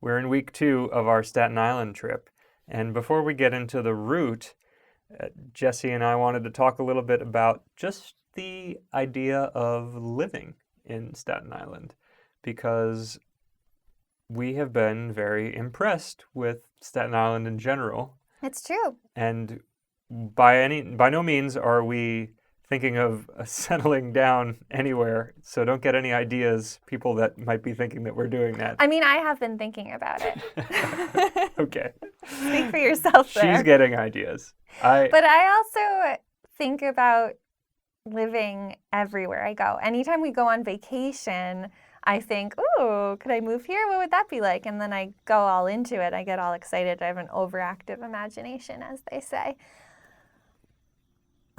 We're in week 2 of our Staten Island trip. And before we get into the route, Jesse and I wanted to talk a little bit about just the idea of living in Staten Island, because we have been very impressed with Staten Island in general. It's true. And by no means are we thinking of settling down anywhere. So don't get any ideas, people that might be thinking that we're doing that. I mean, I have been thinking about it. Okay. Speak for yourself there. She's getting ideas. But I also think about living everywhere I go. Anytime we go on vacation, I think, ooh, could I move here? What would that be like? And then I go all into it. I get all excited. I have an overactive imagination, as they say.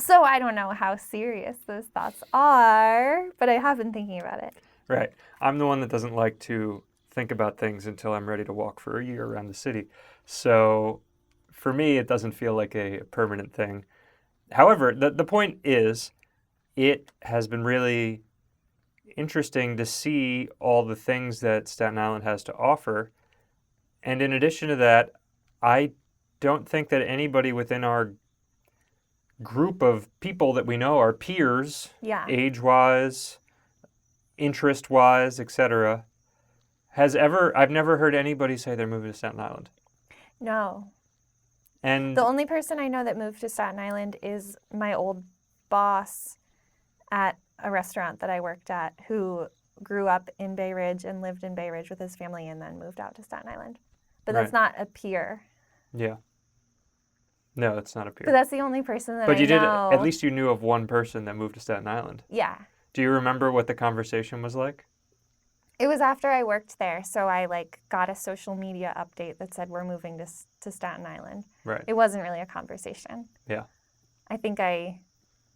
So I don't know how serious those thoughts are, but I have been thinking about it. Right. I'm the one that doesn't like to think about things until I'm ready to walk for a year around the city. So for me, it doesn't feel like a permanent thing. However, the point is, it has been really interesting to see all the things that Staten Island has to offer. And in addition to that, I don't think that anybody within our group of people that we know, our peers, age-wise, interest-wise, etc., I've never heard anybody say they're moving to Staten Island. No. And the only person I know that moved to Staten Island is my old boss at a restaurant that I worked at, who grew up in Bay Ridge and lived in Bay Ridge with his family and then moved out to Staten Island. But that's not a peer. Yeah. No, that's not a peer. But that's the only person that I know. But you did, at least you knew of one person that moved to Staten Island. Yeah. Do you remember what the conversation was like? It was after I worked there, so I got a social media update that said we're moving to Staten Island. Right. It wasn't really a conversation. Yeah. I think I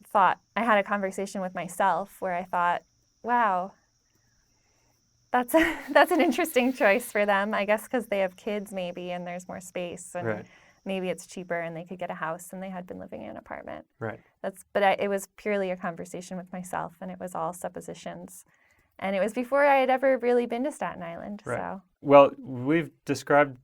thought I had a conversation with myself where I thought, wow, that's an interesting choice for them. I guess because they have kids maybe and there's more space and maybe it's cheaper and they could get a house and they had been living in an apartment. Right. It was purely a conversation with myself and it was all suppositions. And it was before I had ever really been to Staten Island. Right. So. Well, we've described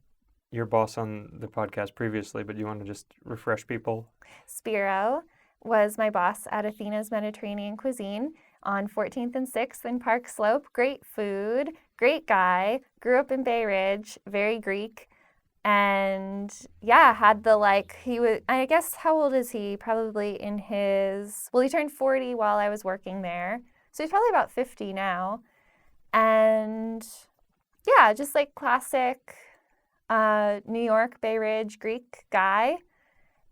your boss on the podcast previously, but you want to just refresh people? Spiro was my boss at Athena's Mediterranean Cuisine on 14th and 6th in Park Slope. Great food, great guy, grew up in Bay Ridge, very Greek. And had he was, I guess, how old is he? Probably he turned 40 while I was working there. So he's probably about 50 now. And just classic New York, Bay Ridge, Greek guy.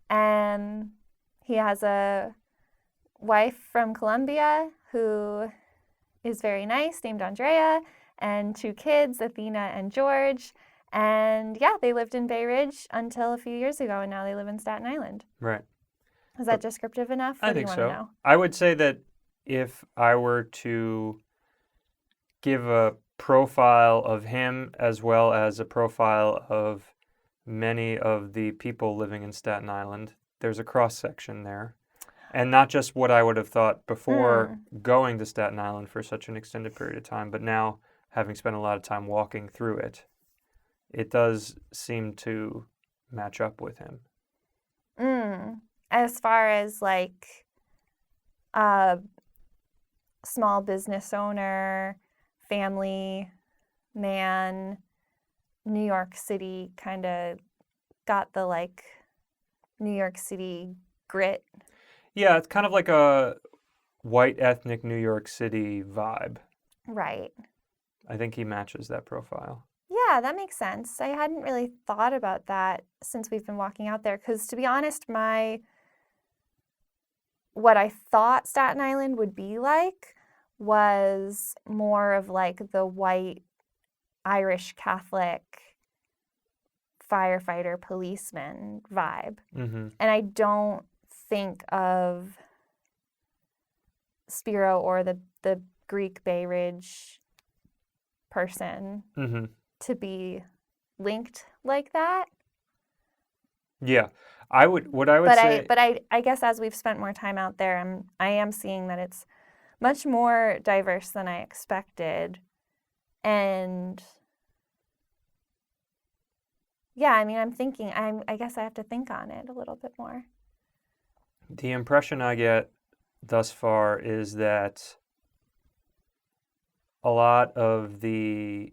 And he has a wife from Colombia who is very nice, named Andrea, and 2 kids, Athena and George. And they lived in Bay Ridge until a few years ago, and now they live in Staten Island. Right. Is that descriptive enough? I think do you so. want to know? I would say that if I were to give a profile of him as well as a profile of many of the people living in Staten Island, there's a cross-section there. And not just what I would have thought before going to Staten Island for such an extended period of time, but now having spent a lot of time walking through it, it does seem to match up with him. As far as small business owner, family, man, New York City kind of got the New York City grit. Yeah, it's kind of like a white ethnic New York City vibe. Right. I think he matches that profile. Yeah, that makes sense. I hadn't really thought about that since we've been walking out there because, to be honest, what I thought Staten Island would be like was more of the white Irish Catholic firefighter policeman vibe. Mm-hmm. And I don't think of Spiro or the Greek Bay Ridge person to be linked like that. Yeah, I would say. But I guess as we've spent more time out there, I am seeing that it's much more diverse than I expected, and Yeah, I mean, I guess I have to think on it a little bit more. The impression I get thus far is that a lot of the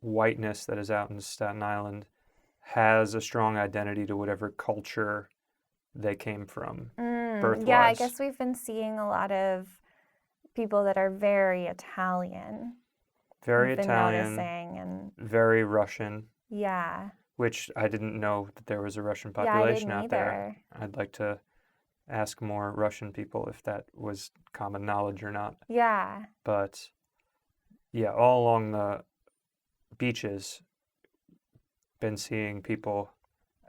whiteness that is out in Staten Island has a strong identity to whatever culture they came from, Yeah, I birth-wise. guess we've been seeing a lot of people that are very Italian. Very We've been Italian, noticing, and very Russian, yeah, which I didn't know that there was a Russian yeah, I population didn't out there. either. I'd like to ask more Russian people if that was common knowledge or not. Yeah, But yeah, all along the beaches, been seeing people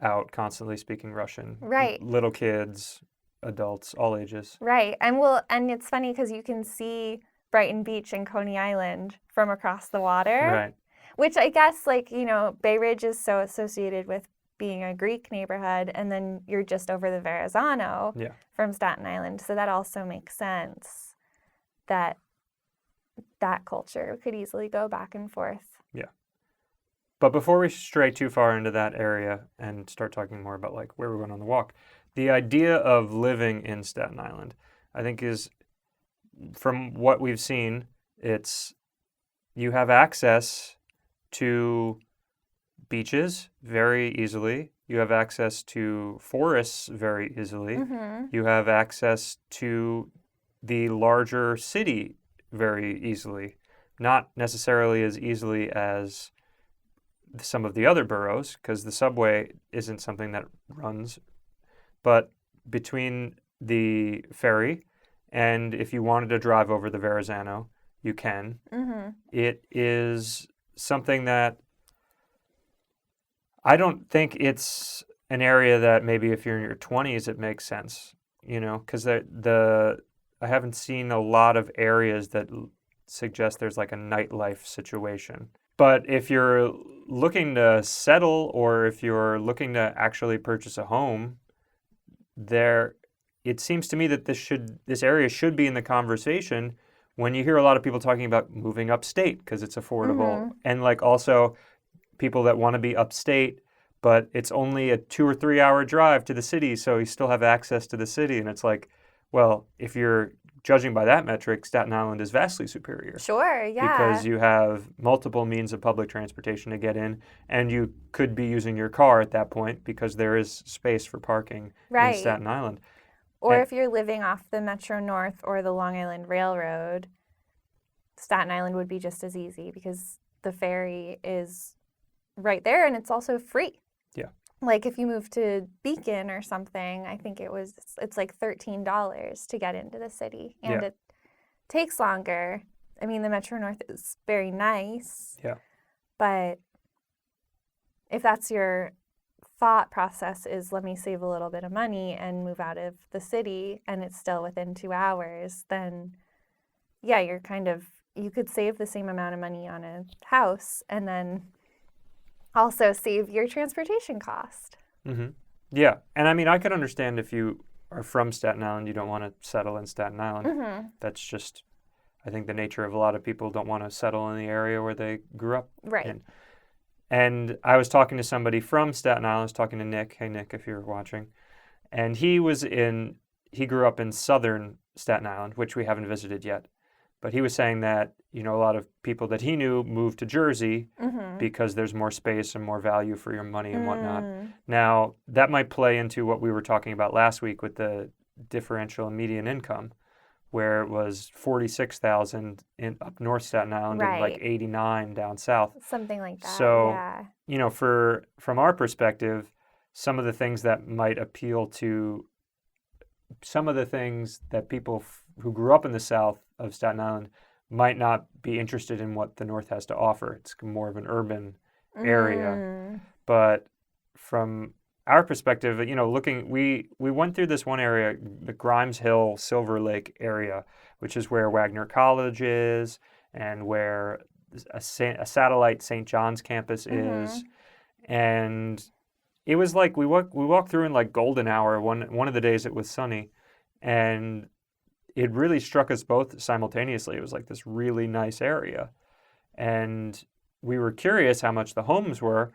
out constantly speaking Russian. right. Little kids, adults, all ages. Right. And it's funny because you can see Brighton Beach and Coney Island from across the water, Right. which I guess, like, Bay Ridge is so associated with being a Greek neighborhood, and then you're just over the Verrazano Yeah. from Staten Island. So that also makes sense that that culture could easily go back and forth. Yeah. But before we stray too far into that area and start talking more about like where we went on the walk, the idea of living in Staten Island, I think is from what we've seen, it's you have access to beaches very easily. You have access to forests very easily. Mm-hmm. You have access to the larger city very easily. Not necessarily as easily as some of the other boroughs, because the subway isn't something that runs, but between the ferry and if you wanted to drive over the Verrazano, you can. Mm-hmm. It is something that I don't think it's an area that maybe if you're in your 20s it makes sense, because I haven't seen a lot of areas that suggest there's like a nightlife situation. But if you're looking to settle or if you're looking to actually purchase a home, there it seems to me that this area should be in the conversation when you hear a lot of people talking about moving upstate because it's affordable, Mm-hmm. and like also people that want to be upstate, but it's only a 2 or 3 hour drive to the city, so you still have access to the city. And it's like, well, if you're judging by that metric, Staten Island is vastly superior Sure, yeah. because you have multiple means of public transportation to get in, and you could be using your car at that point because there is space for parking in Right. Staten Island. Or And, if you're living off the Metro North or the Long Island Railroad, Staten Island would be just as easy because the ferry is right there and it's also free. yeah, Like if you move to Beacon or something, I think it's like $13 to get into the city, and yeah, it takes longer. I mean, the Metro North is very nice, yeah, but if that's your thought process is let me save a little bit of money and move out of the city and it's still within 2 hours, then yeah, you could save the same amount of money on a house and then also save your transportation cost. hmm yeah. And I mean, I could understand if you are from Staten Island, you don't want to settle in Staten Island. Mm-hmm. That's just, I think, the nature of a lot of people don't want to settle in the area where they grew up Right. in. And I was talking to somebody from Staten Island. I was talking to Nick. Hey, Nick, if you're watching. And he grew up in southern Staten Island, which we haven't visited yet. But he was saying that, a lot of people that he knew moved to Jersey Mm-hmm. because there's more space and more value for your money and whatnot. Mm. Now, that might play into what we were talking about last week with the differential in median income, where it was 46,000 in up north Staten Island and like Right. 89 down south. Something like that. So, Yeah. from our perspective, some of the things that might appeal to some of the things that people who grew up in the south of Staten Island might not be interested in what the north has to offer. It's more of an urban area. Mm. But from our perspective, we went through this one area, the Grimes Hill Silver Lake area, which is where Wagner College is and where a satellite St. John's campus is. And it was like we walked through in like golden hour one of the days it was sunny, and it really struck us both simultaneously. It was like this really nice area, and we were curious how much the homes were.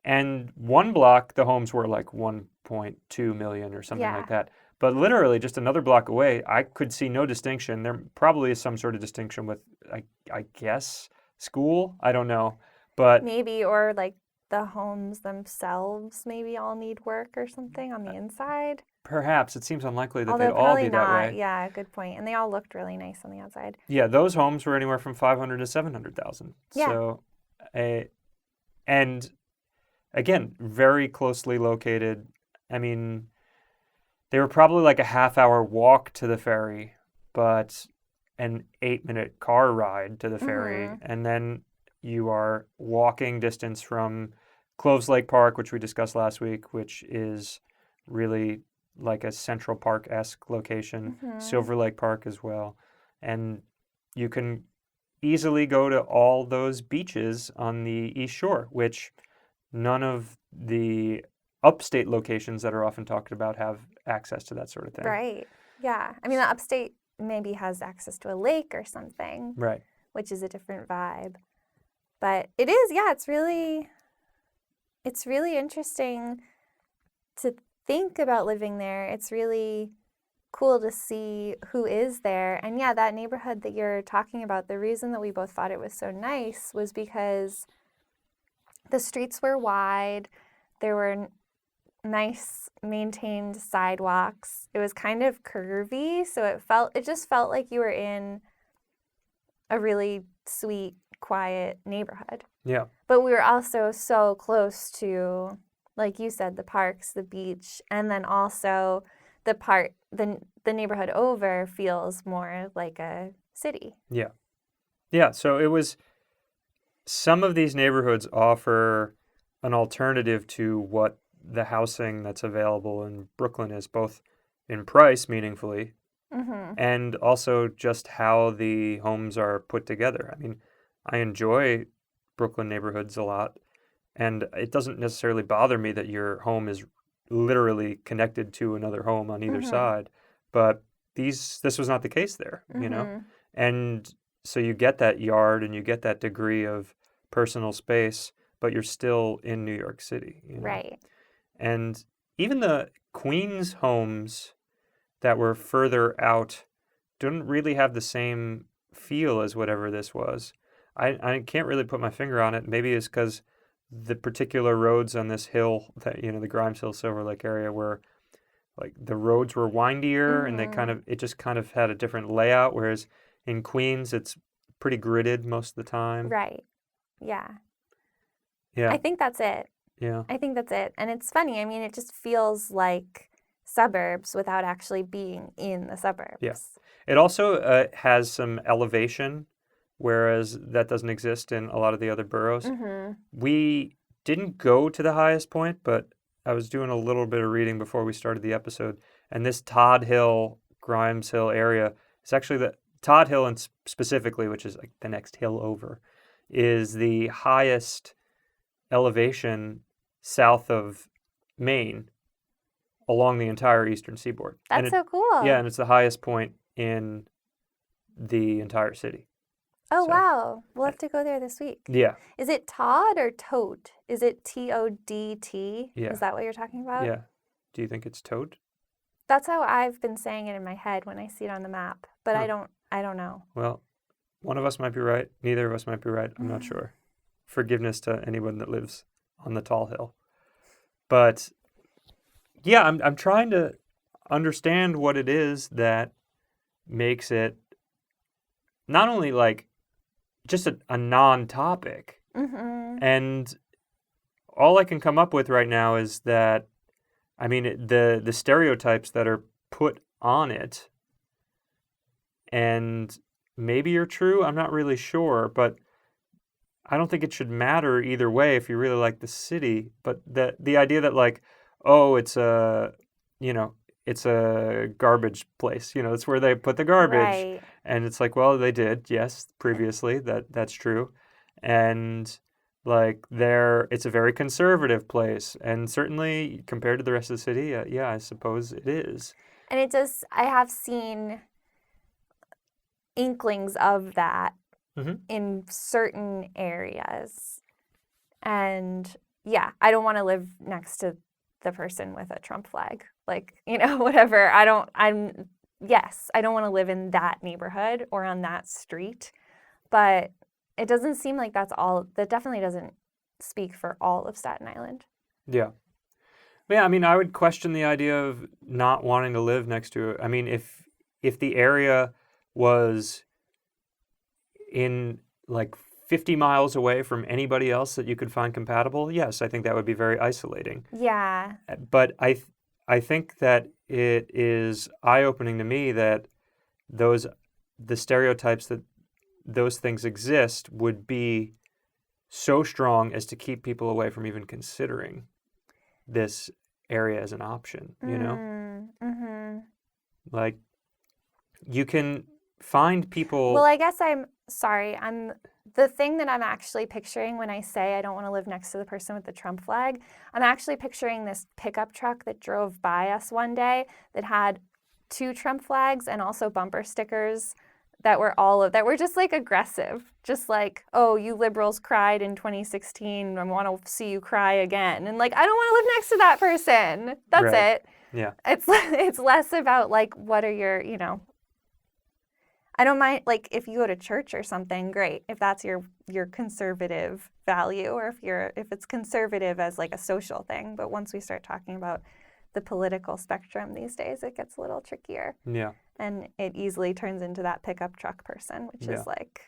And one block, the homes were like 1.2 million or something like Yeah. that. But literally, just another block away, I could see no distinction. There probably is some sort of distinction with, I guess, school. I don't know. But Maybe, or like the homes themselves maybe all need work or something on the inside. perhaps it seems unlikely that they'd Although all probably be that not. way. Yeah, good point. And they all looked really nice on the outside. Yeah, those homes were anywhere from 500 to 700,000. Yeah. So, and again, very closely located. I mean, they were probably like a half-hour walk to the ferry, but an 8-minute car ride to the ferry, Mhm. and then you are walking distance from Cloves Lake Park, which we discussed last week, which is really like a Central Park-esque location, Mhm. Silver Lake Park as well, and you can easily go to all those beaches on the East Shore, which none of the upstate locations that are often talked about have access to that sort of thing. Right. Yeah. I mean, the upstate maybe has access to a lake or something, Right. which is a different vibe. But it is, yeah, it's really interesting to think about living there. It's really cool to see who is there. And yeah, that neighborhood that you're talking about, the reason that we both thought it was so nice was because the streets were wide. There were nice maintained sidewalks. It was kind of curvy, so it just felt like you were in a really sweet, quiet neighborhood. Yeah. But we were also so close to, like you said, the parks, the beach, and then also the neighborhood over feels more like a city. Yeah. Yeah. So it was some of these neighborhoods offer an alternative to what the housing that's available in Brooklyn is, both in price meaningfully Mhm. and also just how the homes are put together. I mean, I enjoy Brooklyn neighborhoods a lot, and it doesn't necessarily bother me that your home is literally connected to another home on either Mhm. side, but this was not the case there, you know? Mhm. And so you get that yard and you get that degree of personal space, but you're still in New York City, you know? Right. And even the Queens homes that were further out didn't really have the same feel as whatever this was. I can't really put my finger on it. Maybe it's because the particular roads on this hill, that the Grimes Hill Silver Lake area, where like the roads were windier and Mhm. it just kind of had a different layout. Whereas in Queens, it's pretty gridded most of the time. Right. Yeah. Yeah, I think that's it. yeah, I think that's it. And it's funny. I mean, it just feels like suburbs without actually being in the yeah. suburbs. It also has some elevation, whereas that doesn't exist in a lot of the other boroughs. Mhm. We didn't go to the highest point, but I was doing a little bit of reading before we started the episode, and this Todd Hill, Grimes Hill area is actually the Todd Hill, and specifically, which is like the next hill over, is the highest elevation south of Maine along the entire eastern seaboard, and That's so cool. and it's the highest point in the entire city. Oh, So, wow. We'll uh, have to go there this week. yeah, Is it Todd or Tote? Is it Toddt? yeah, Is that what you're talking about? yeah. Do you think it's Toad? That's how I've been saying it in my head when I see it on the map, but Huh. I don't know. Well, one of us might be right. Neither of us might be right. I'm not sure. Forgiveness to anyone that lives on the tall hill. But yeah, I'm trying to understand what it is that makes it not only like just a non-topic. Mhm. And all I can come up with right now is that I mean the stereotypes that are put on it, and maybe you're true. I'm not really sure, but I don't think it should matter either way if you really like the city. But the idea that like, oh, you know, it's a garbage place. You know, it's where they put the garbage, Right. and it's like, well, they did, yes, previously. That's true, and like it's a very conservative place, and certainly compared to the rest of the city, yeah, I suppose it is. And it does, I have seen inklings of that Hmm. in certain areas. And yeah, I don't want to live next to the person with a Trump flag. Like, whatever. Yes, I don't want to live in that neighborhood or on that street. But it doesn't seem like that definitely doesn't speak for all of Staten Island. Yeah. Yeah, I mean, I would question the idea of not wanting to live next to it. I mean, if the area was in like 50 miles away from anybody else that you could find compatible, yes, I think that would be very isolating. Yeah. But I think that it is eye-opening to me that those the stereotypes that those things exist would be so strong as to keep people away from even considering this area as an option, you know? Mm-hmm. Like you can find Well, people. I guess I'm sorry. The thing that I'm actually picturing when I say I don't want to live next to the person with the Trump flag, I'm actually picturing this pickup truck that drove by us one day that had 2 Trump flags and also bumper stickers that were just like aggressive. Just like, oh, you liberals cried in 2016. I want to see you cry again. And like, I don't want to live next to that person. That's Right. it. Yeah. It's less about like what are your, I don't mind, like, if you go to church or something, great. If that's your conservative value, or if it's conservative as like a social thing. But once we start talking about the political spectrum these days, it gets a little trickier, Yeah. and it easily turns into that pickup truck person, which Yeah. is like,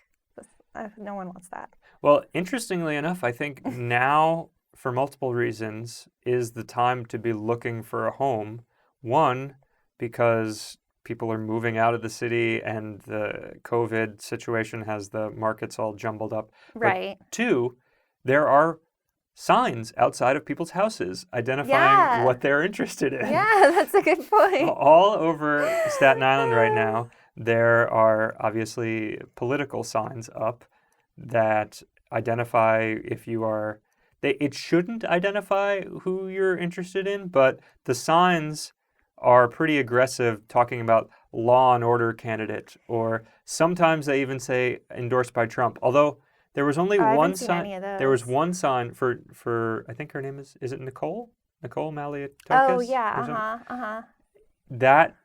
no one wants that. Well, interestingly enough, I think now, for multiple reasons, is the time to be looking for a home. One, because people are moving out of the city and the COVID situation has the markets all jumbled up. But Right. two, there are signs outside of people's houses identifying Yeah. what they're interested in. Yeah, that's a good point. All over Staten Island right now, there are obviously political signs up that identify if you are. It shouldn't identify who you're interested in, but the signs are pretty aggressive, talking about law and order candidate, or sometimes they even say endorsed by Trump. Although there was only Oh, I one haven't seen sign. any of There was those. one sign for I think her name is it Nicole? Nicole Oh, Maliotokis yeah. or something? Uh-huh. Uh-huh. That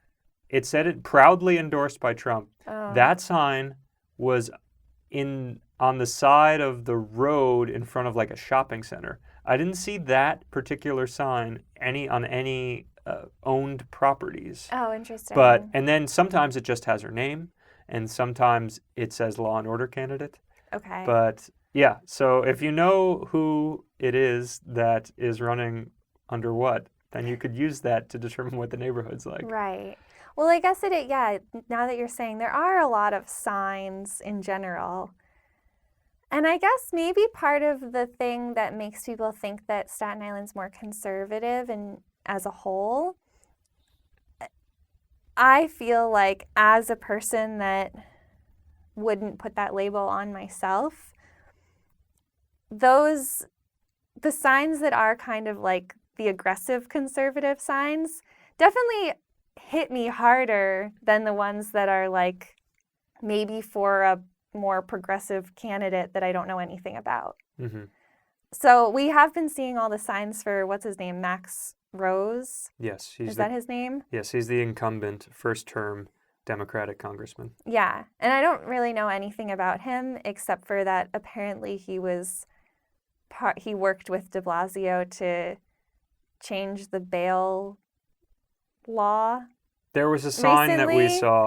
it said it proudly endorsed by Trump. Oh. That sign was in on the side of the road in front of like a shopping center. I didn't see that particular sign on any owned properties. Oh, But interesting. and then sometimes it just has her name, and sometimes it says Law and Order candidate. Okay. But yeah, so if you know who it is that is running under what, then you could use that to determine what the neighborhood's like. Right. Well, I guess yeah, now that you're saying there are a lot of signs in general. And I guess maybe part of the thing that makes people think that Staten Island's more conservative and as a whole, I feel like as a person that wouldn't put that label on myself, the signs that are kind of like the aggressive conservative signs definitely hit me harder than the ones that are like maybe for a more progressive candidate that I don't know anything about. Mm-hmm. So we have been seeing all the signs for what's his name, Max Rose. Yes, Is that his name? he's the incumbent first-term Democratic congressman. Yeah. And I don't really know anything about him except for that apparently he worked with de Blasio to change the bail law There was a sign that we recently. saw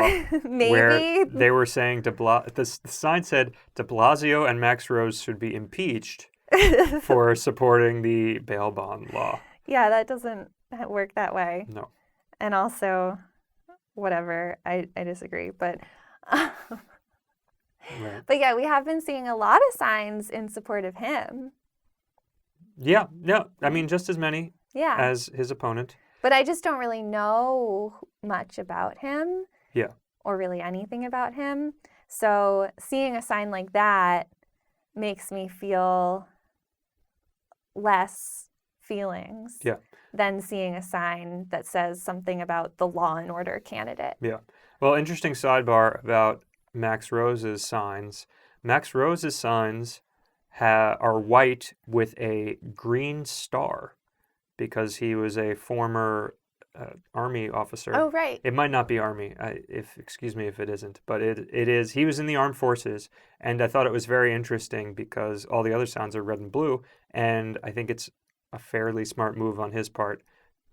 where Maybe. they were saying the sign said de Blasio and Max Rose should be impeached for supporting the bail bond law. Yeah, that doesn't work that way. No. And also, whatever, I disagree. But Right. but yeah, we have been seeing a lot of signs in support of him. Yeah, no, I mean just as many Yeah. as his opponent. But I just don't really know much about him. Yeah. Or really anything about him. So seeing a sign like that makes me feel less feelings Yeah. than seeing a sign that says something about the law and order candidate. Yeah. Well, interesting sidebar about Max Rose's signs. Max Rose's signs are white with a green star because he was a former army officer. Oh, right. It might not be army, if excuse me if it isn't, but it is. He was in the armed forces, and I thought it was very interesting because all the other sounds are red and blue, and I think it's a fairly smart move on his part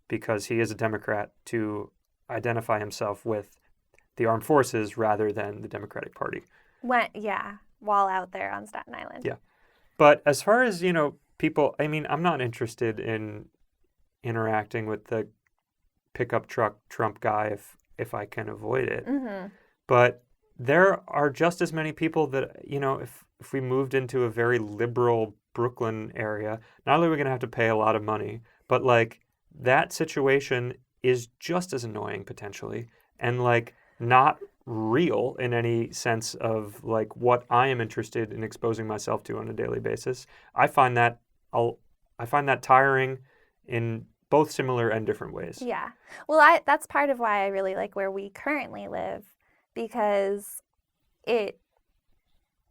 because he is a Democrat to identify himself with the armed forces rather than the Democratic Party. While out there on Staten Island. Yeah. But as far as, people, I mean, I'm not interested in interacting with the pickup truck Trump guy if I can avoid it. Mm-hmm. But there are just as many people that, if we moved into a very liberal Brooklyn area, not only are we going to have to pay a lot of money, but like that situation is just as annoying potentially and like not real in any sense of like what I am interested in exposing myself to on a daily basis. I find that I find that tiring in both similar and different ways. Yeah. Well, that's part of why I really like where we currently live, because it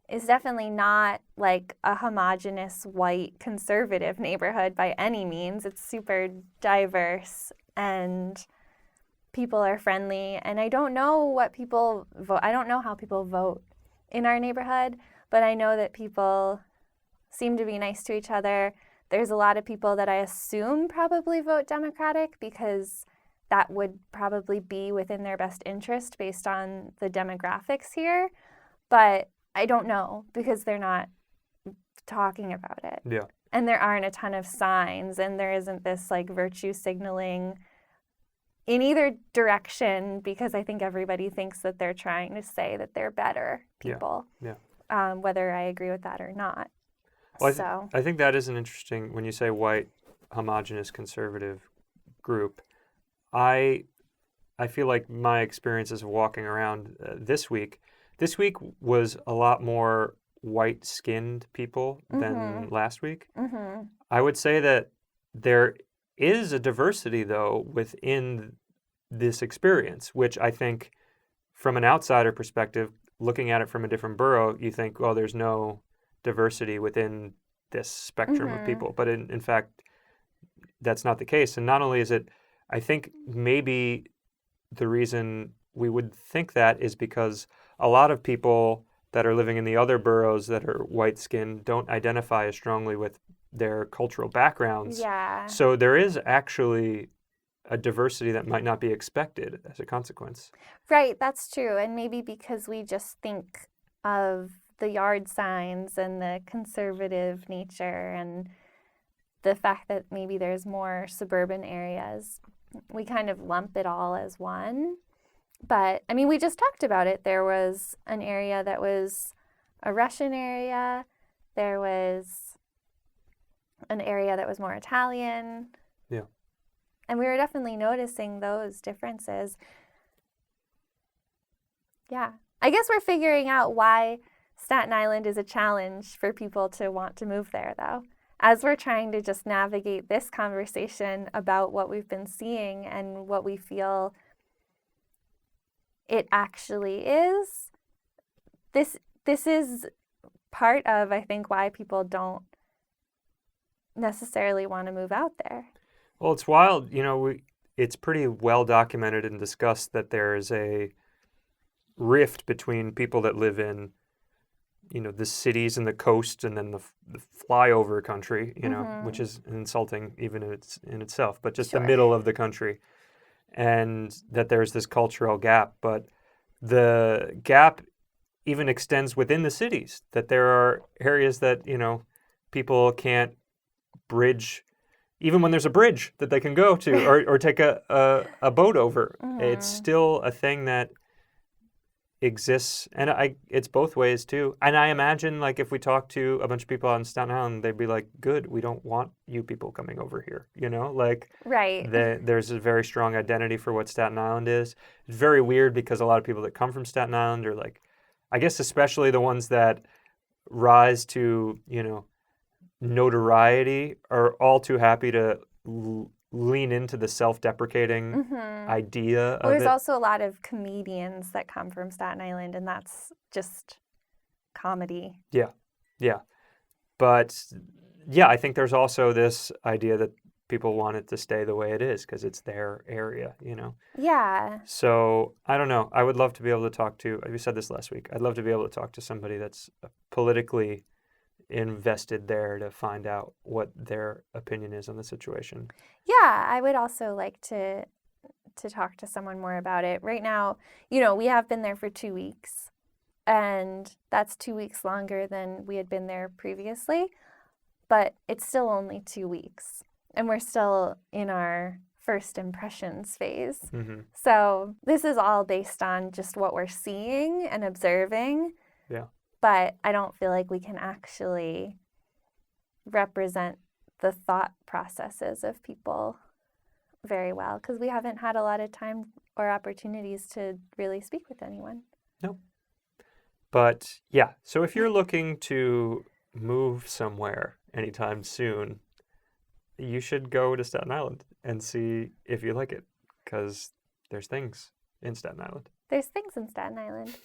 is definitely not like a homogenous white conservative neighborhood by any means. It's super diverse and people are friendly. And I don't know what people vote. I don't know how people vote in our neighborhood, but I know that people seem to be nice to each other. There's a lot of people that I assume probably vote Democratic because that would probably be within their best interest based on the demographics here. But I don't know because they're not talking about it. Yeah. And there aren't a ton of signs, and there isn't this like virtue signaling in either direction because I think everybody thinks that they're trying to say that they're better people. Yeah. Whether I agree with that or not. Well, I think that is an interesting, when you say white, homogenous, conservative group, I feel like my experiences of walking around this week was a lot more white-skinned people than last week. Mm-hmm. I would say that there is a diversity, though, within this experience, which I think from an outsider perspective, looking at it from a different borough, you think, well, there's no diversity within this spectrum of people. But in fact, that's not the case. And not only is it, I think maybe the reason we would think that is because a lot of people that are living in the other boroughs that are white-skinned don't identify as strongly with their cultural backgrounds. Yeah. So there is actually a diversity that might not be expected as a consequence. Right, that's true. And maybe because we just think of the yard signs and the conservative nature and the fact that maybe there's more suburban areas, we kind of lump it all as one. But I mean, we just talked about it. There was an area that was a Russian area. There was an area that was more Italian. Yeah. And we were definitely noticing those differences. Yeah. I guess we're figuring out why Staten Island is a challenge for people to want to move there, though. As we're trying to just navigate this conversation about what we've been seeing and what we feel it actually is, this is part of, I think, why people don't necessarily want to move out there. Well, it's wild. It's pretty well documented and discussed that there is a rift between people that live in, the cities and the coast and then the flyover country, which is insulting even in itself, but just the middle of the country. And that there's this cultural gap. But the gap even extends within the cities, that there are areas that, people can't bridge, even when there's a bridge that they can go to or take a boat over. It's still a thing that exists, and it's both ways too. And I imagine, like, if we talk to a bunch of people on Staten Island, they'd be like, good, we don't want you people coming over here, like right. There's a very strong identity for what Staten Island is. It's very weird because a lot of people that come from Staten Island are like, I guess especially the ones that rise to notoriety are all too happy to lean into the self-deprecating idea of There's it. also a lot of comedians that come from Staten Island, and that's just comedy. Yeah. But yeah, I think there's also this idea that people want it to stay the way it is because it's their area, you know? Yeah. So I don't know. I would love to be able to talk to, we said this last week, I'd love to be able to talk to somebody that's politically invested there to find out what their opinion is on the situation. Yeah, I would also like to talk to someone more about it. Right now, we have been there for 2 weeks, and that's 2 weeks longer than we had been there previously, but it's still only 2 weeks, and we're still in our first impressions phase. Hmm. So, this is all based on just what we're seeing and observing, Yeah. but I don't feel like we can actually represent the thought processes of people very well because we haven't had a lot of time or opportunities to really speak with anyone. No. But yeah, so if you're looking to move somewhere anytime soon, you should go to Staten Island and see if you like it because there's things in Staten Island. There's things in Staten Island.